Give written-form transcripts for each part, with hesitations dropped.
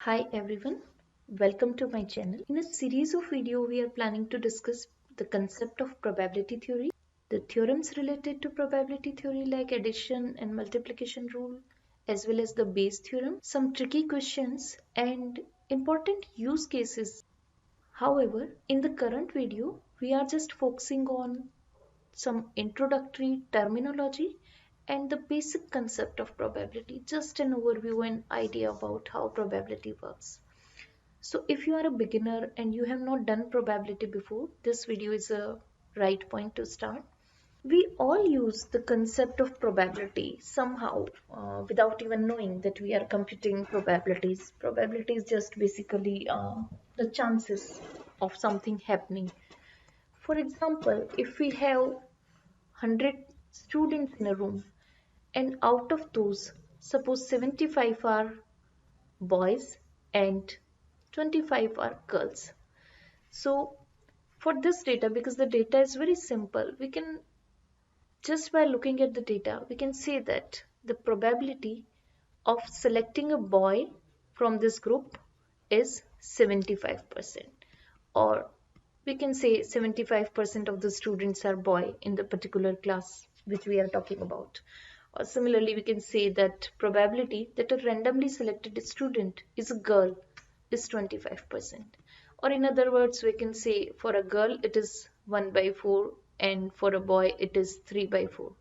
Hi everyone, welcome to my channel. In a series of video, we are planning to discuss the concept of probability theory, the theorems related to probability theory like addition and multiplication rule, as well as the Bayes theorem, some tricky questions and important use cases. However, in the current video, we are just focusing on some introductory terminology and the basic concept of probability, just an overview and idea about how probability works. So if you are a beginner and you have not done probability before, this video is a right point to start. We all use the concept of probability somehow without even knowing that we are computing probabilities. Probability is just basically the chances of something happening. For example, if we have 100 students in a room and out of those, suppose 75 are boys and 25 are girls. So for this data, because the data is very simple, we can just by looking at the data, we can say that the probability of selecting a boy from this group is 75%. Or we can say 75% of the students are boy in the particular class which we are talking about. Or similarly, we can say that probability that a randomly selected student is a girl is 25%. Or in other words, we can say for a girl it is 1 by 4 and for a boy it is 3 by 4.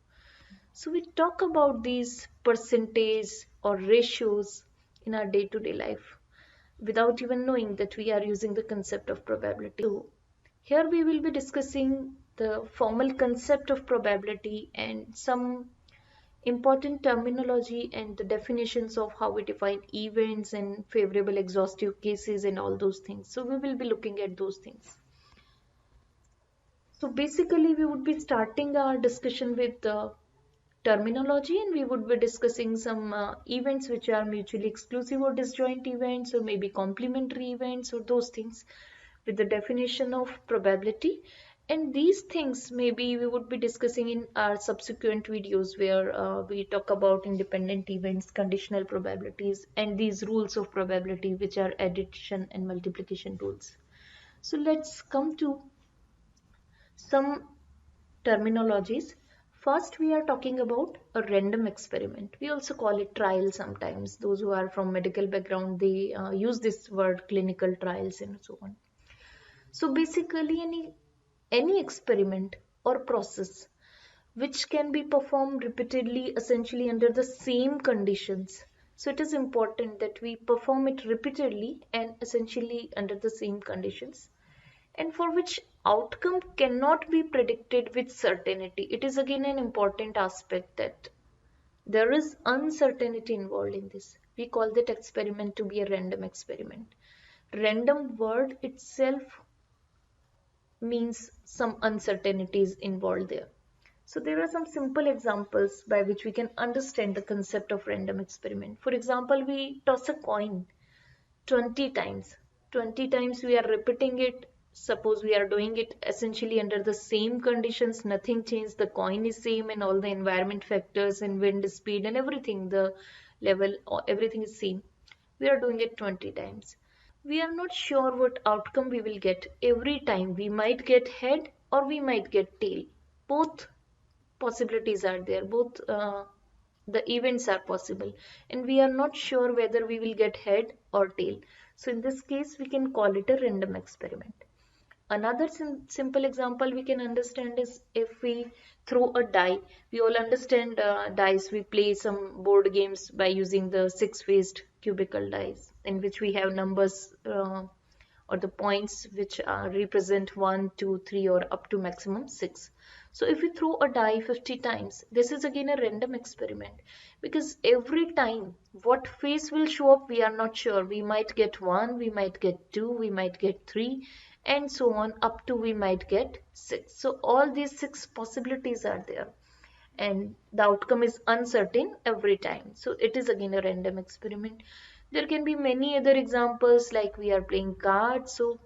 So we talk about these percentage or ratios in our day-to-day life without even knowing that we are using the concept of probability. So here we will be discussing the formal concept of probability and some important terminology and the definitions of how we define events and favorable exhaustive cases and all those things. So we will be looking at those things. So basically we would be starting our discussion with the terminology and we would be discussing some events which are mutually exclusive or disjoint events or maybe complementary events or those things with the definition of probability, and these things maybe we would be discussing in our subsequent videos where we talk about independent events, conditional probabilities, and these rules of probability which are addition and multiplication rules. So let's come to some terminologies. First, we are talking about a random experiment. We also call it trial sometimes. Those who are from medical background, they use this word clinical trials and so on. So basically, any experiment or process which can be performed repeatedly, essentially under the same conditions. So it is important that we perform it repeatedly and essentially under the same conditions, and for which outcome cannot be predicted with certainty. It is again an important aspect that there is uncertainty involved in this. We call that experiment to be a random experiment. Random word itself means some uncertainties involved there. So there are some simple examples by which we can understand the concept of random experiment. For example, we toss a coin 20 times. 20 times we are repeating it. Suppose we are doing it essentially under the same conditions, nothing changed, the coin is same and all the environment factors and wind speed and everything, the level, everything is same. We are doing it 20 times. We are not sure what outcome we will get every time. We might get head or we might get tail. Both possibilities are there. Both the events are possible and we are not sure whether we will get head or tail. So in this case, we can call it a random experiment. Another simple example we can understand is if we throw a die. We all understand dice. We play some board games by using the six-faced cubical dice in which we have numbers or the points which represent 1, 2, 3 or up to maximum 6. So if we throw a die 50 times, this is again a random experiment because every time what face will show up we are not sure. We might get 1, we might get 2, we might get 3 and so on up to we might get 6. So all these 6 possibilities are there and the outcome is uncertain every time. So it is again a random experiment. There can be many other examples like we are playing cards. So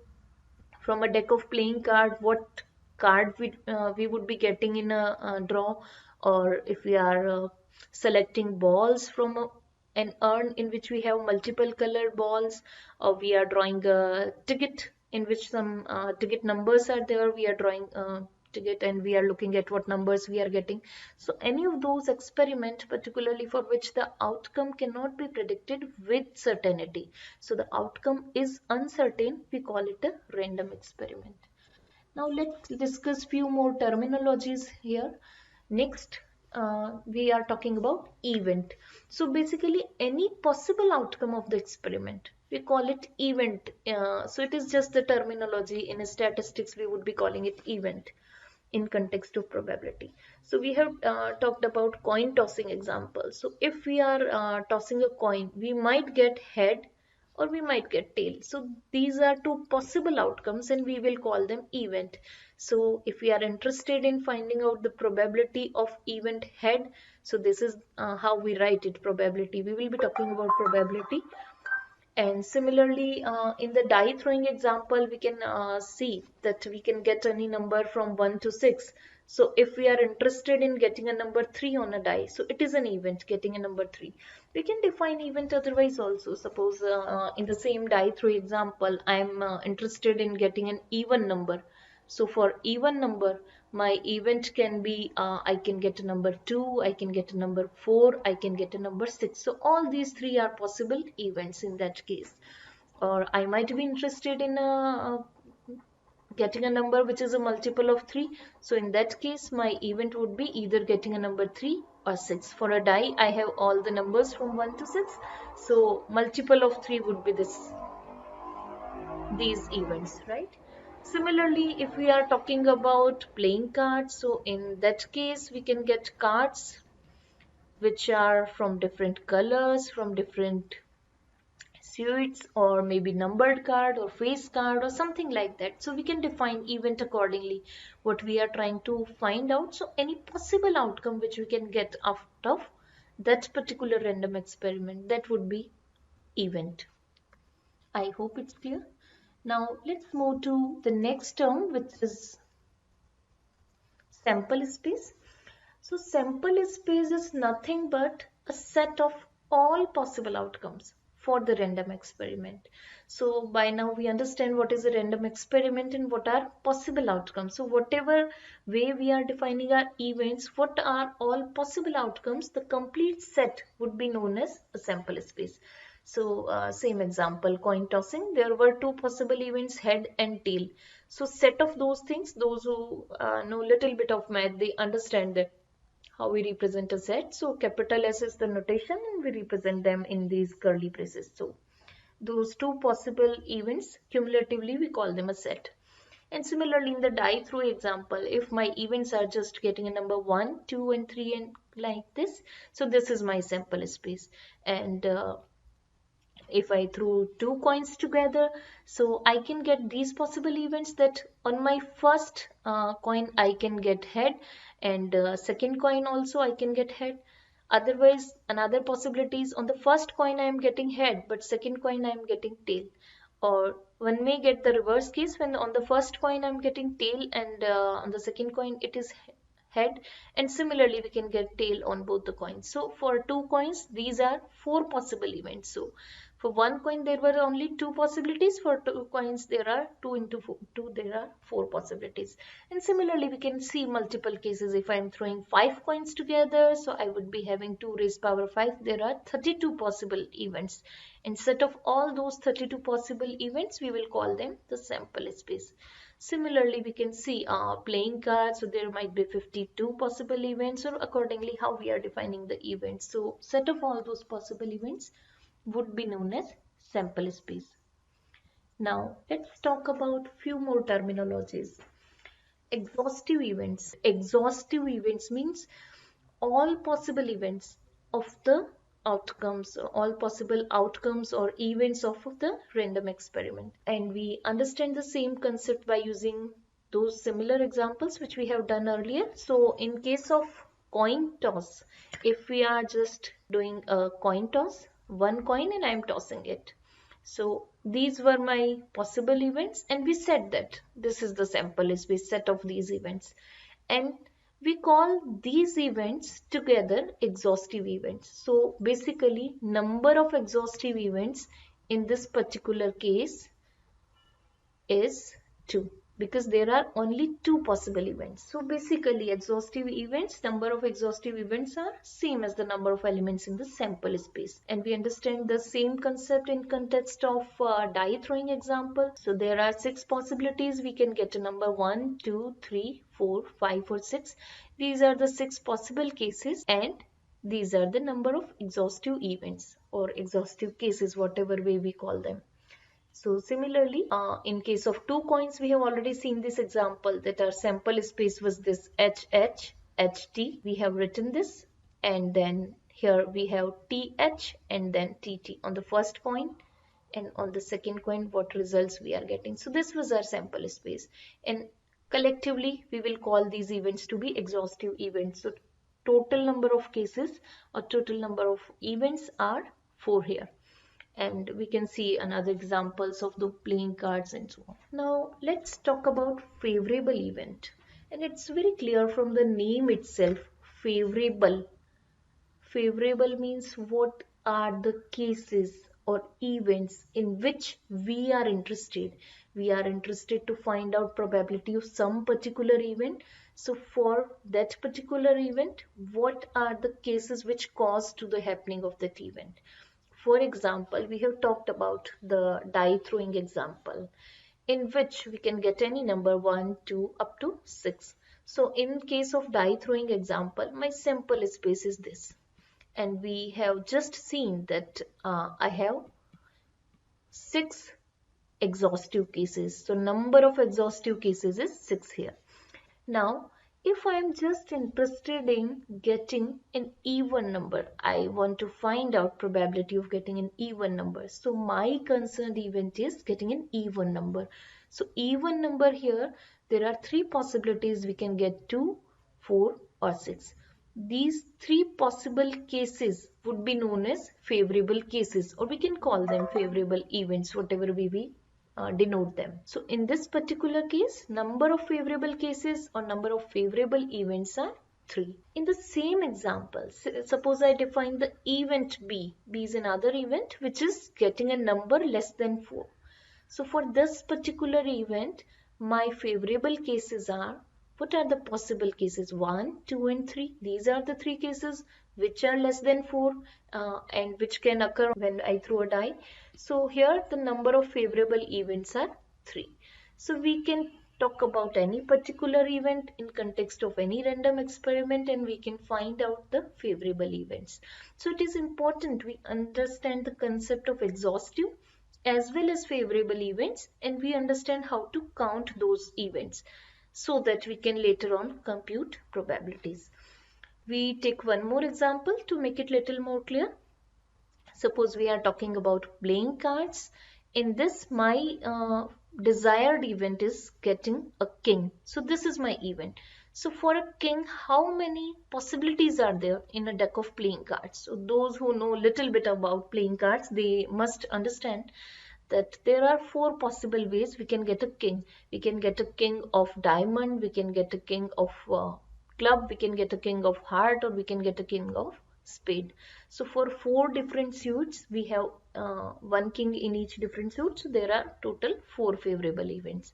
from a deck of playing card, what card we would be getting in a draw, or if we are selecting balls from an urn in which we have multiple colored balls, or we are drawing a ticket in which some ticket numbers are there. We are drawing a ticket and we are looking at what numbers we are getting. So any of those experiment, particularly for which the outcome cannot be predicted with certainty, so the outcome is uncertain, we call it a random experiment. Now let's discuss few more terminologies here. Next, we are talking about event. So basically any possible outcome of the experiment, we call it event. So it is just the terminology. In statistics, we would be calling it event in context of probability. So we have talked about coin tossing example. So if we are tossing a coin, we might get head or we might get tail. So these are two possible outcomes and we will call them event. So if we are interested in finding out the probability of event head, so this is how we write it, probability. We will be talking about probability. And similarly, in the die throwing example, we can see that we can get any number from 1 to 6. So if we are interested in getting a number 3 on a die, so it is an event getting a number 3. We can define event otherwise also. Suppose in the same die throw example, I am interested in getting an even number. So for even number, my event can be I can get a number 2, I can get a number 4, I can get a number 6. So all these three are possible events in that case. Or I might be interested in getting a number which is a multiple of 3. So in that case, my event would be either getting a number 3 or 6. For a die, I have all the numbers from 1 to 6. So multiple of 3 would be these events, right? Similarly, if we are talking about playing cards, so in that case, we can get cards which are from different colors, from different suits, or maybe numbered card or face card or something like that. So we can define event accordingly, what we are trying to find out. So any possible outcome which we can get out of that particular random experiment, that would be event. I hope it's clear. Now let's move to the next term, which is sample space. So sample space is nothing but a set of all possible outcomes for the random experiment. So by now we understand what is a random experiment and what are possible outcomes. So whatever way we are defining our events, what are all possible outcomes, the complete set would be known as a sample space. So same example, coin tossing, there were two possible events, head and tail. So set of those things, those who know little bit of math, they understand that how we represent a set. So capital S is the notation and we represent them in these curly braces. So those two possible events, cumulatively we call them a set. And similarly in the die throw example, if my events are just getting a number 1, 2 and 3 and like this, so this is my sample space. And if I throw two coins together, so I can get these possible events, that on my first coin I can get head, and second coin also I can get head. Otherwise, another possibility is on the first coin I am getting head, but second coin I am getting tail. Or one may get the reverse case, when on the first coin I am getting tail and on the second coin it is head, and similarly we can get tail on both the coins. So for two coins, these are four possible events. So for one coin there were only two possibilities, for two coins there are two into two, there are four possibilities. And similarly we can see multiple cases. If I am throwing 5 coins together, so I would be having 2 raised power 5, there are 32 possible events. Instead of all those 32 possible events, we will call them the sample space. Similarly, we can see playing cards, so there might be 52 possible events, or accordingly how we are defining the events. So set of all those possible events would be known as sample space. Now let's talk about few more terminologies. Exhaustive events. Exhaustive events means all possible events of the outcomes, all possible outcomes or events of the random experiment. And we understand the same concept by using those similar examples which we have done earlier. So in case of coin toss, if we are just doing a coin toss, one coin and I am tossing it. So these were my possible events, and we said that this is the sample space set of these events. And We call these events together exhaustive events. So basically, number of exhaustive events in this particular case is 2, because there are only 2 possible events. So basically, exhaustive events, number of exhaustive events are same as the number of elements in the sample space. And we understand the same concept in context of die throwing example. So there are 6 possibilities. We can get a number 1, 2, 3, 4, 5 or 6. These are the 6 possible cases, and these are the number of exhaustive events or exhaustive cases, whatever way we call them. So similarly, in case of 2 coins, we have already seen this example that our sample space was this HH, HT. We have written this, and then here we have TH and then TT on the first coin, and on the second coin what results we are getting. So this was our sample space, and collectively we will call these events to be exhaustive events. So total number of cases or total number of events are 4 here. And we can see another examples of the playing cards and so on. Now let's talk about favorable event, and it's very clear from the name itself, favorable. Favorable means what are the cases or events in which we are interested. We are interested to find out probability of some particular event. So for that particular event, what are the cases which cause to the happening of that event? For example, we have talked about the die throwing example, in which we can get any number 1, 2 up to 6. So in case of die throwing example, my sample space is this. And we have just seen that I have 6 exhaustive cases. So number of exhaustive cases is 6 here. Now, if I am just interested in getting an even number, I want to find out probability of getting an even number. So my concerned event is getting an even number. So even number here, there are 3 possibilities. We can get 2, 4 or 6. These 3 possible cases would be known as favorable cases, or we can call them favorable events, whatever way we denote them. So in this particular case, number of favorable cases or number of favorable events are 3. In the same example, suppose I define the event B. B is another event which is getting a number less than 4. So for this particular event, my favorable cases are, what are the possible cases? 1, 2 and 3. These are the 3 cases which are less than 4 and which can occur when I throw a die. So here the number of favorable events are 3. So we can talk about any particular event in context of any random experiment, and we can find out the favorable events. So it is important we understand the concept of exhaustive as well as favorable events, and we understand how to count those events so that we can later on compute probabilities. We take one more example to make it little more clear. Suppose we are talking about playing cards. In this, my desired event is getting a king. So this is my event. So for a king, how many possibilities are there in a deck of playing cards? So those who know little bit about playing cards, they must understand that there are 4 possible ways we can get a king. We can get a king of diamond, we can get a king of club, we can get a king of heart, or we can get a king of spade. So for 4 different suits, we have one king in each different suit. So there are total 4 favorable events.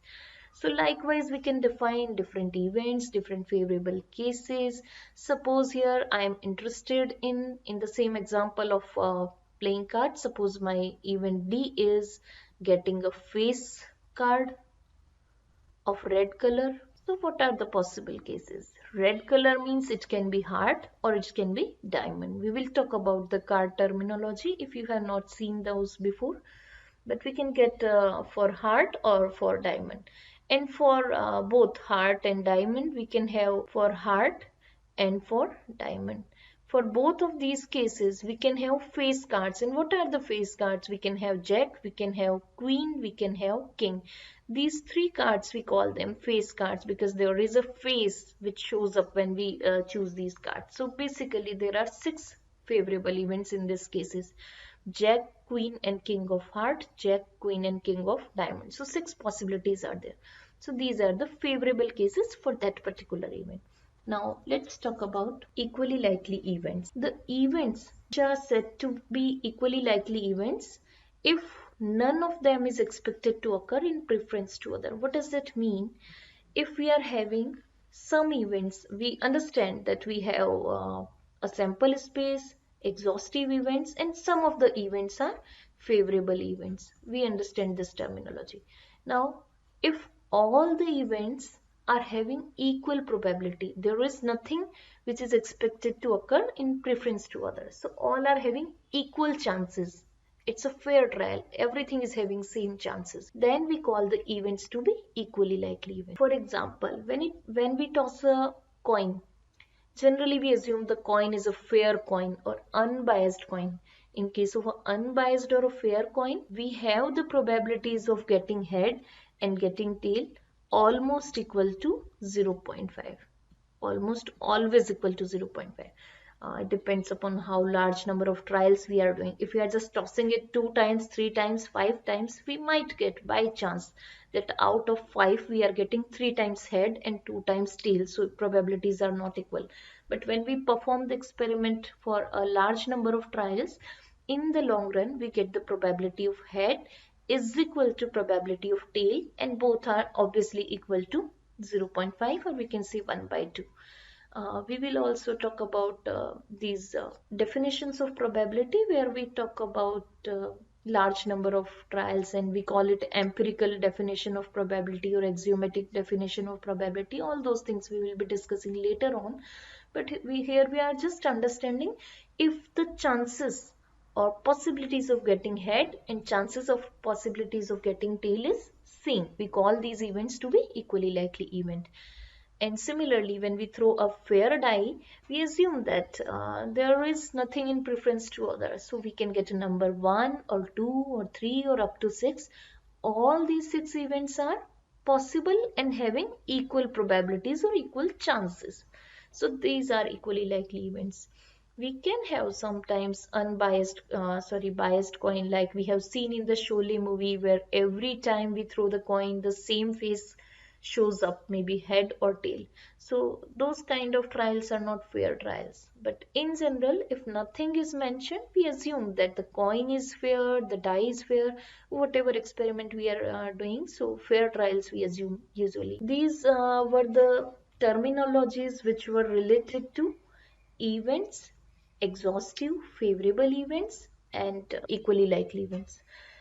So likewise, we can define different events, different favorable cases. Suppose here I am interested in the same example of playing cards. Suppose my event D is getting a face card of red color. So what are the possible cases? Red color means it can be heart or it can be diamond. We will talk about the card terminology if you have not seen those before. But we can get for heart or for diamond. And for both heart and diamond, we can have for heart and for diamond. For both of these cases, we can have face cards. And what are the face cards? We can have jack, we can have queen, we can have king. These 3 cards, we call them face cards because there is a face which shows up when we choose these cards. So basically, there are 6 favorable events in these cases. Jack, queen and king of heart, jack, queen and king of diamond. So 6 possibilities are there. So these are the favorable cases for that particular event. Now let's talk about equally likely events. The events which are said to be equally likely events if none of them is expected to occur in preference to other. What does that mean? If we are having some events, we understand that we have a sample space, exhaustive events, and some of the events are favorable events. We understand this terminology. Now, if all the events are having equal probability, there is nothing which is expected to occur in preference to others. So all are having equal chances. It's a fair trial. Everything is having same chances. Then we call the events to be equally likely events. For example, when we toss a coin, generally we assume the coin is a fair coin or unbiased coin. In case of an unbiased or a fair coin, we have the probabilities of getting head and getting tail almost equal to 0.5. Almost always equal to 0.5. It depends upon how large number of trials we are doing. If we are just tossing it 2 times, 3 times, 5 times, we might get by chance that out of 5 we are getting 3 times head and 2 times tail. So probabilities are not equal. But when we perform the experiment for a large number of trials, in the long run we get the probability of head is equal to probability of tail, and both are obviously equal to 0.5, or we can say 1 by 2. We will also talk about these definitions of probability, where we talk about large number of trials, and we call it empirical definition of probability or axiomatic definition of probability. All those things we will be discussing later on. But here we are just understanding if the chances or possibilities of getting head and chances of possibilities of getting tail is same, we call these events to be equally likely event. And similarly, when we throw a fair die, we assume that there is nothing in preference to others. So we can get a number 1 or 2 or 3 or up to 6. All these 6 events are possible and having equal probabilities or equal chances. So these are equally likely events. We can have sometimes biased coin, like we have seen in the Sholay movie, where every time we throw the coin, the same face shows up, maybe head or tail. So those kind of trials are not fair trials. But in general, if nothing is mentioned, we assume that the coin is fair, the die is fair, whatever experiment we are doing. So fair trials we assume usually. These were the terminologies which were related to events, exhaustive, favorable events, and equally likely events.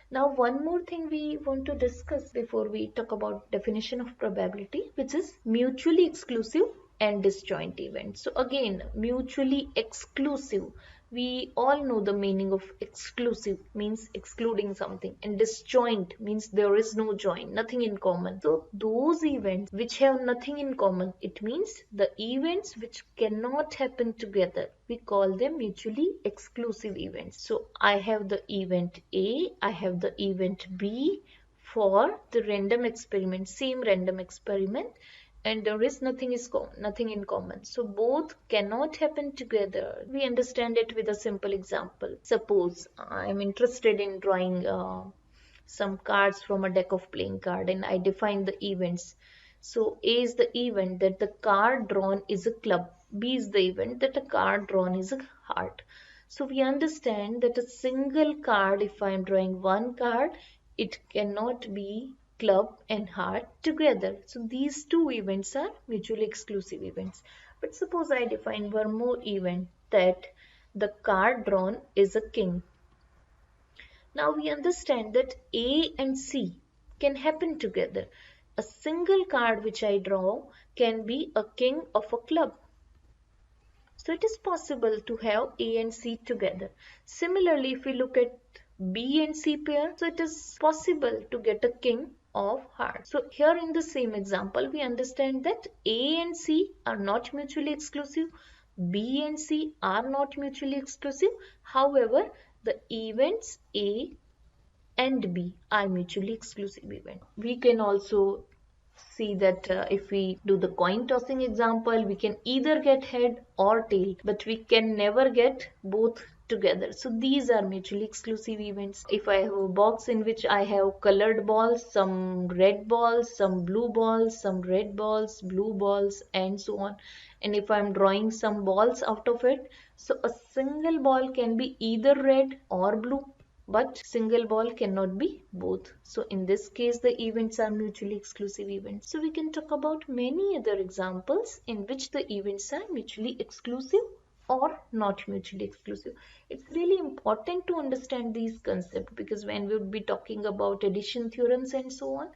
Now, one more thing we want to discuss before we talk about definition of probability, which is mutually exclusive and disjoint events. So again, mutually exclusive. We all know the meaning of exclusive means excluding something, and disjoint means there is no join, nothing in common. So those events which have nothing in common, it means the events which cannot happen together, we call them mutually exclusive events. So I have the event A, I have the event B for the random experiment, same random experiment, and there is nothing in common. So both cannot happen together. We understand it with a simple example. Suppose I am interested in drawing some cards from a deck of playing card, and I define the events. So A is the event that the card drawn is a club. B is the event that a card drawn is a heart. So we understand that a single card, if I am drawing one card, it cannot be club and heart together. So these two events are mutually exclusive events. But suppose I define one more event, that the card drawn is a king. Now we understand that A and C can happen together. A single card which I draw can be a king of a club. So it is possible to have A and C together. Similarly, if we look at B and C pair, so it is possible to get a king of hearts. So here in the same example, we understand that A and C are not mutually exclusive. B and C are not mutually exclusive. However, the events A and B are mutually exclusive events. We can also see that if we do the coin tossing example, we can either get head or tail, but we can never get both together. So these are mutually exclusive events. If I have a box in which I have colored balls, some red balls, some blue balls, some red balls, blue balls, and so on, And if I'm drawing some balls out of it, so a single ball can be either red or blue, but single ball cannot be both. So in this case, the events are mutually exclusive events. So we can talk about many other examples in which the events are mutually exclusive or not mutually exclusive. It's really important to understand these concepts, because when we would be talking about addition theorems and so on,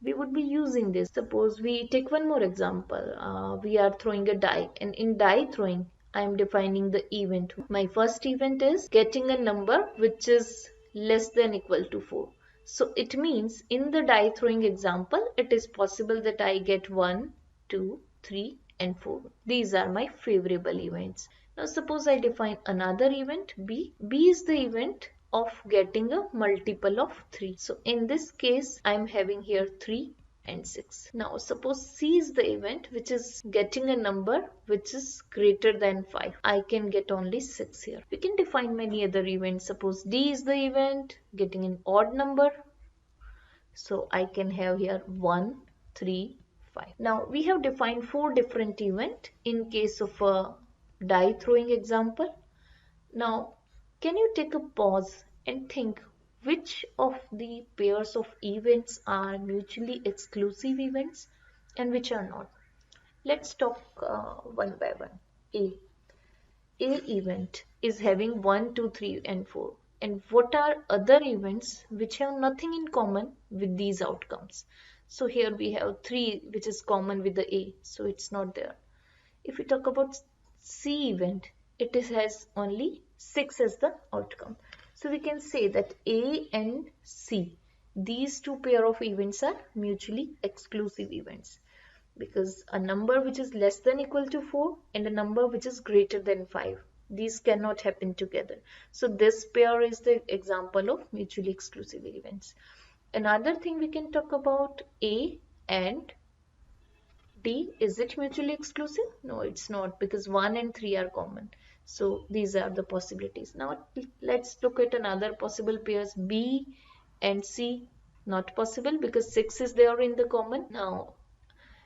we would be using this. Suppose we take one more example. We are throwing a die, and in die throwing, I am defining the event. My first event is getting a number which is less than equal to 4. So it means in the die throwing example, it is possible that I get 1, 2, 3 and 4. These are my favorable events. Now suppose I define another event B. B is the event of getting a multiple of 3. So in this case, I am having here 3 and 6. Now suppose C is the event which is getting a number which is greater than 5. I can get only 6 here. We can define many other events. Suppose D is the event getting an odd number. So I can have here 1, 3, 5. Now we have defined 4 different events in case of a die throwing example. Now can you take a pause and think which of the pairs of events are mutually exclusive events and which are not? Let's talk one by one. A. A event is having 1, 2, 3 and 4. And what are other events which have nothing in common with these outcomes? So here we have 3 which is common with the A, so it's not there. If we talk about C event, it has only 6 as the outcome. So we can say that A and C, these two pair of events are mutually exclusive events, because a number which is less than equal to 4 and a number which is greater than 5, these cannot happen together. So this pair is the example of mutually exclusive events. Another thing we can talk about A and D. Is it mutually exclusive? No, it's not, because 1 and 3 are common. So these are the possibilities. Now let's look at another possible pairs. B and C, not possible because 6 is there in the common. Now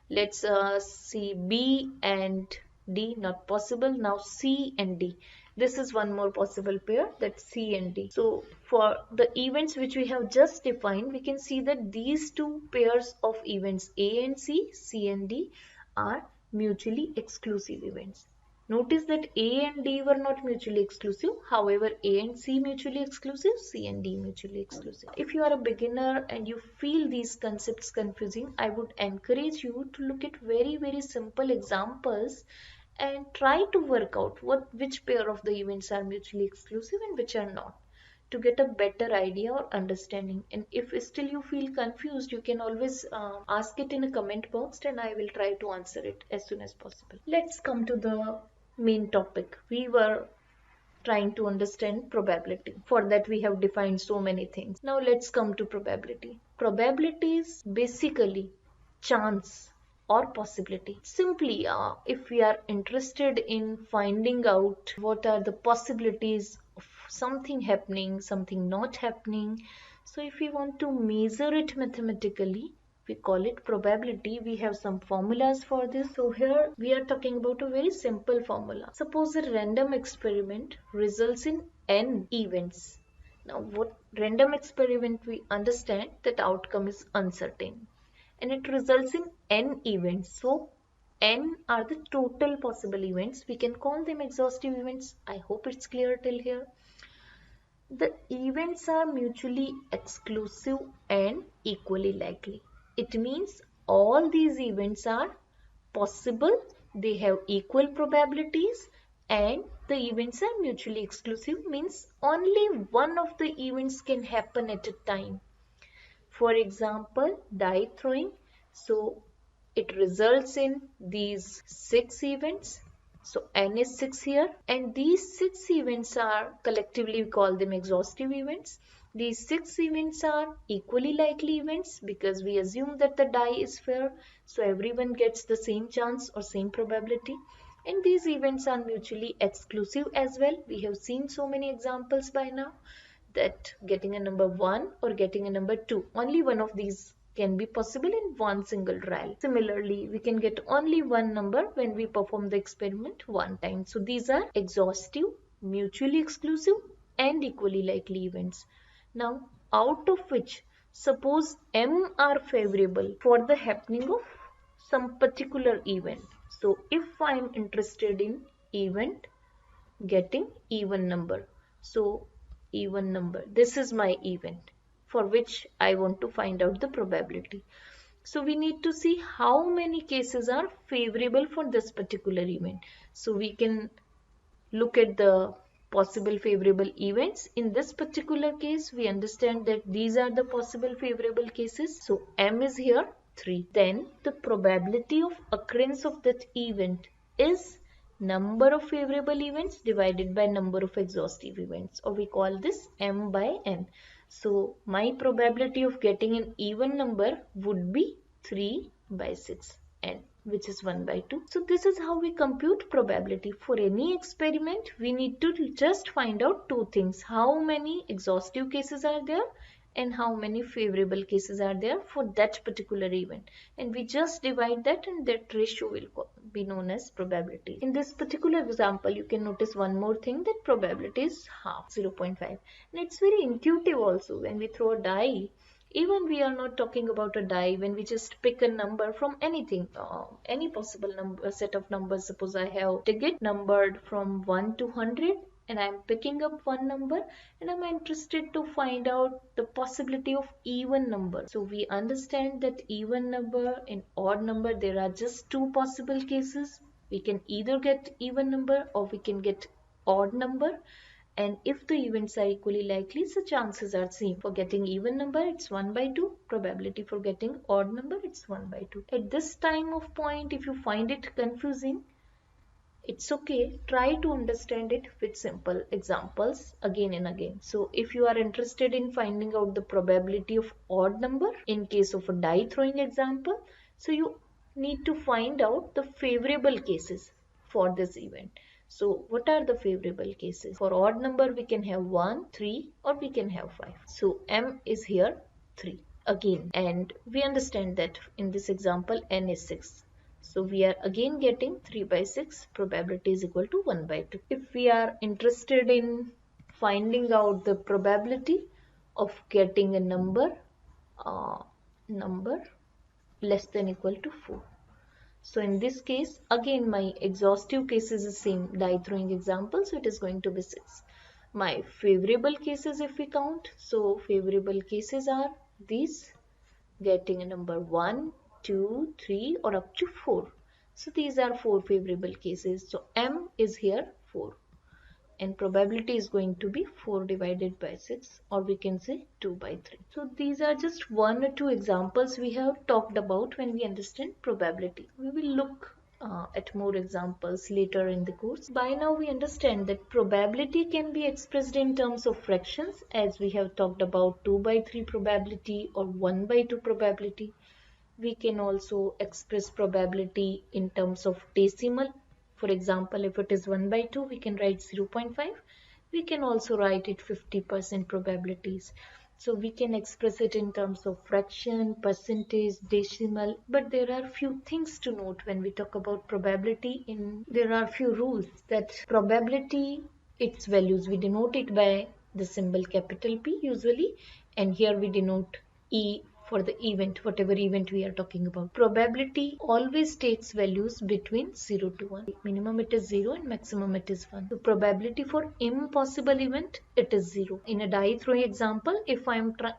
let's see B and D, not possible. Now C and D. This is one more possible pair, that's C and D. So for the events which we have just defined, we can see that these two pairs of events A and C, C and D are mutually exclusive events. Notice that A and D were not mutually exclusive. However, A and C mutually exclusive, C and D mutually exclusive. If you are a beginner and you feel these concepts confusing, I would encourage you to look at very simple examples and try to work out which pair of the events are mutually exclusive and which are not, to get a better idea or understanding. And if still you feel confused, you can always ask it in a comment box and I will try to answer it as soon as possible. Let's come to the main topic. We were trying to understand probability. For that we have defined so many things. Now let's come to probability. Probability is basically chance or possibility. Simply, if we are interested in finding out what are the possibilities of something happening, something not happening, so if we want to measure it mathematically, we call it probability. We have some formulas for this. So here we are talking about a very simple formula. Suppose a random experiment results in n events. Now what random experiment, we understand that outcome is uncertain and it results in n events. So n are the total possible events. We can call them exhaustive events. I hope it's clear till here. The events are mutually exclusive and equally likely. It means all these events are possible, they have equal probabilities, and the events are mutually exclusive, means only one of the events can happen at a time. For example, die throwing. So it results in these 6 events. So n is 6 here, and these 6 events are collectively, we call them exhaustive events. These 6 events are equally likely events because we assume that the die is fair, so everyone gets the same chance or same probability. And these events are mutually exclusive as well. We have seen so many examples by now that getting a number 1 or getting a number 2, only one of these can be possible in one single trial. Similarly, we can get only one number when we perform the experiment one time. So these are exhaustive, mutually exclusive, and equally likely events. Now, out of which, suppose M are favorable for the happening of some particular event. So if I am interested in event getting even number, so even number, this is my event for which I want to find out the probability. So we need to see how many cases are favorable for this particular event. So we can look at the possible favorable events. In this particular case, we understand that these are the possible favorable cases. So M is here 3. Then the probability of occurrence of that event is number of favorable events divided by number of exhaustive events, or we call this M by N. So my probability of getting an even number would be 3 by 6. N, which is 1 by 2. So this is how we compute probability. For any experiment, we need to just find out two things. How many exhaustive cases are there and how many favorable cases are there for that particular event. And we just divide that, and that ratio will be known as probability. In this particular example, you can notice one more thing, that probability is half, 0.5. And it's very intuitive also. When we throw a die, even we are not talking about a die, when we just pick a number from anything, any possible number, set of numbers. Suppose I have ticket numbered from 1 to 100 and I'm picking up one number and I'm interested to find out the possibility of even number. So we understand that even number and odd number, there are just two possible cases. We can either get even number or we can get odd number. And if the events are equally likely, the chances are same. For getting even number, it's 1 by 2. Probability for getting odd number, it's 1 by 2. At this time of point, if you find it confusing, it's okay. Try to understand it with simple examples again and again. So if you are interested in finding out the probability of odd number in case of a die throwing example, so you need to find out the favorable cases for this event. So what are the favorable cases? For odd number, we can have 1, 3, or we can have 5. So M is here 3 again. And we understand that in this example, N is 6. So we are again getting 3 by 6. Probability is equal to 1 by 2. If we are interested in finding out the probability of getting a number less than equal to 4. So in this case, again my exhaustive case is the same die throwing example, so it is going to be 6. My favorable cases, if we count, so favorable cases are these, getting a number 1, 2, 3 or up to 4. So these are 4 favorable cases. So M is here 4. And probability is going to be 4 divided by 6, or we can say 2 by 3. So these are just one or two examples we have talked about when we understand probability. We will look at more examples later in the course. By now we understand that probability can be expressed in terms of fractions, as we have talked about 2 by 3 probability or 1 by 2 probability. We can also express probability in terms of decimal. For example, if it is 1 by 2, we can write 0.5. We can also write it 50% probabilities. So we can express it in terms of fraction, percentage, decimal. But there are few things to note when we talk about probability. There are few rules that probability, its values, we denote it by the symbol capital P usually. And here we denote E for the event, whatever event we are talking about. Probability always takes values between 0 to 1. Minimum it is 0 and maximum it is 1. So probability for impossible event, it is 0. In a die throwing example, if I am trying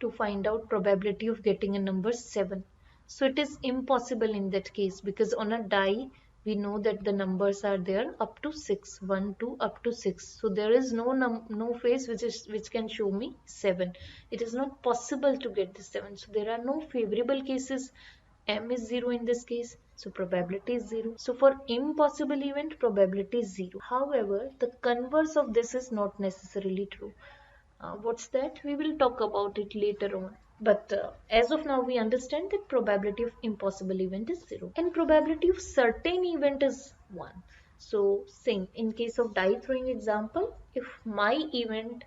to find out probability of getting a number 7, so it is impossible in that case, because on a die we know that the numbers are there up to 6, 1, 2 up to 6. So there is no phase which can show me 7. It is not possible to get the 7. So there are no favorable cases. M is 0 in this case. So probability is 0. So for impossible event, probability is 0. However, the converse of this is not necessarily true. What's that? We will talk about it later on. But as of now, we understand that probability of impossible event is 0. And probability of certain event is 1. So same, in case of die throwing example, if my event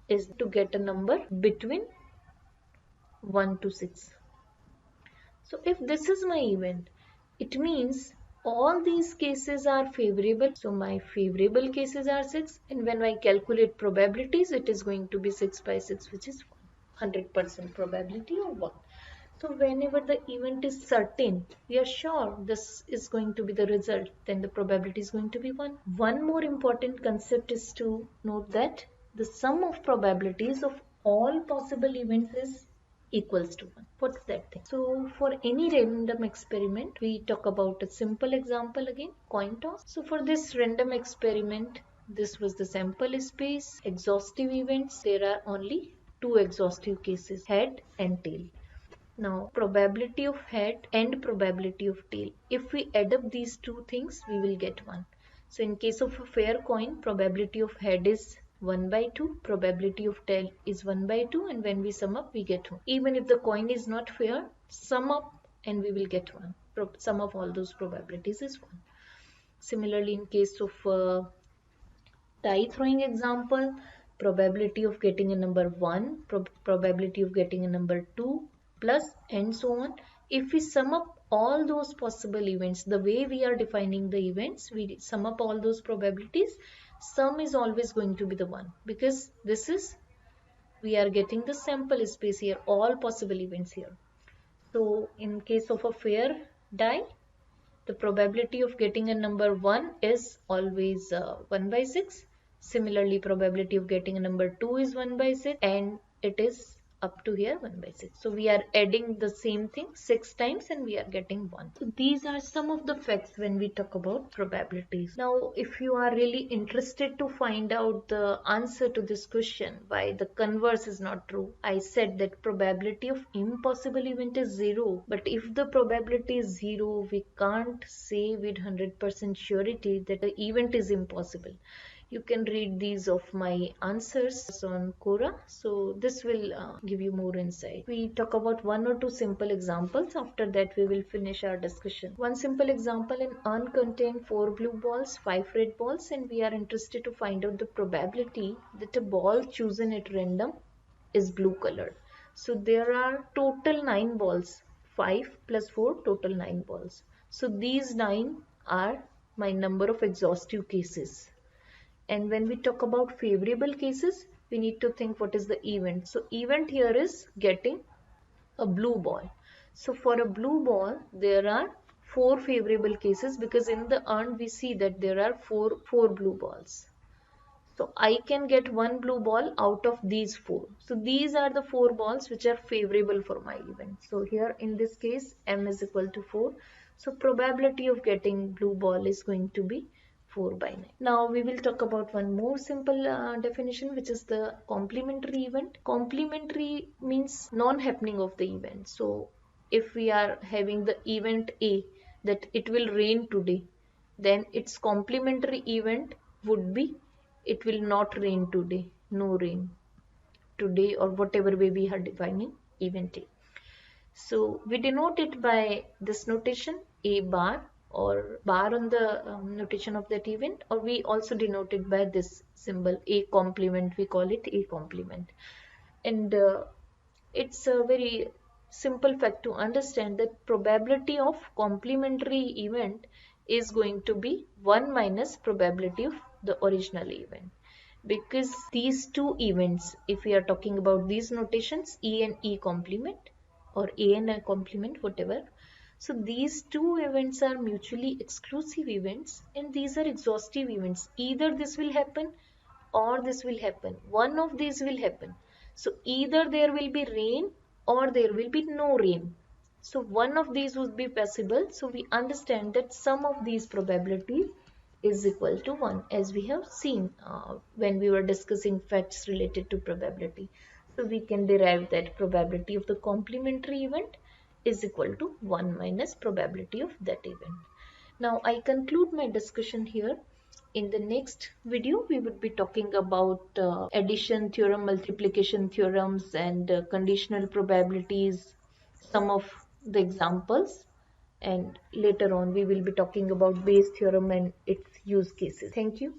is to get a number between 1 to 6. So if this is my event, it means all these cases are favorable. So my favorable cases are 6, and when I calculate probabilities, it is going to be 6 by 6, which is 100% probability of 1. So whenever the event is certain, we are sure this is going to be the result, then the probability is going to be 1. One more important concept is to note that the sum of probabilities of all possible events is equals to 1. What's that thing? So for any random experiment, we talk about a simple example again, coin toss. So for this random experiment, this was the sample space. Exhaustive events, there are only two exhaustive cases, head and tail. Now, probability of head and probability of tail. If we add up these two things, we will get 1. So in case of a fair coin, probability of head is 1 by 2, probability of tail is 1 by 2, and when we sum up, we get 1. Even if the coin is not fair, sum up and we will get 1. Sum of all those probabilities is 1. Similarly, in case of die throwing example, probability of getting a number 1, probability of getting a number 2, plus and so on. If we sum up all those possible events, the way we are defining the events, we sum up all those probabilities, sum is always going to be the 1, because this is, we are getting the sample space here, all possible events here. So in case of a fair die, the probability of getting a number 1 is always 1 by 6. Similarly, probability of getting a number 2 is 1 by 6, and it is up to here 1 by 6. So we are adding the same thing 6 times and we are getting 1. So these are some of the facts when we talk about probabilities. Now, if you are really interested to find out the answer to this question, why the converse is not true, I said that probability of impossible event is 0. But if the probability is 0, we can't say with 100% surety that the event is impossible. You can read these of my answers on Quora. So this will give you more insight. We talk about one or two simple examples. After that, we will finish our discussion. One simple example: an urn contains 4 blue balls, 5 red balls, and we are interested to find out the probability that a ball chosen at random is blue colored. So there are total 9 balls. 5 plus 4, total 9 balls. So these 9 are my number of exhaustive cases. And when we talk about favorable cases, we need to think what is the event. So event here is getting a blue ball. So for a blue ball, there are 4 favorable cases, because in the urn we see that there are four blue balls. So I can get one blue ball out of these 4. So these are the 4 balls which are favorable for my event. So here in this case, m is equal to 4. So probability of getting blue ball is going to be 4 by 9. Now we will talk about one more simple definition, which is the complementary event. Complementary means non-happening of the event. So if we are having the event A, that it will rain today, then its complementary event would be it will not rain today, no rain today, or whatever way we are defining event A. So we denote it by this notation A bar, or bar on the notation of that event, or we also denote it by this symbol A complement. We call it A complement. And it's a very simple fact to understand that probability of complementary event is going to be 1 minus probability of the original event, because these two events, if we are talking about these notations, E and E complement or A and A complement, whatever, so these two events are mutually exclusive events, and these are exhaustive events. Either this will happen or this will happen. One of these will happen. So either there will be rain or there will be no rain. So one of these would be possible. So we understand that sum of these probabilities is equal to 1, as we have seen when we were discussing facts related to probability. So we can derive that probability of the complementary event is equal to 1 minus probability of that event. Now I conclude my discussion here. In the next video, we would be talking about addition theorem, multiplication theorems, and conditional probabilities, some of the examples. And later on, we will be talking about Bayes theorem and its use cases. Thank you.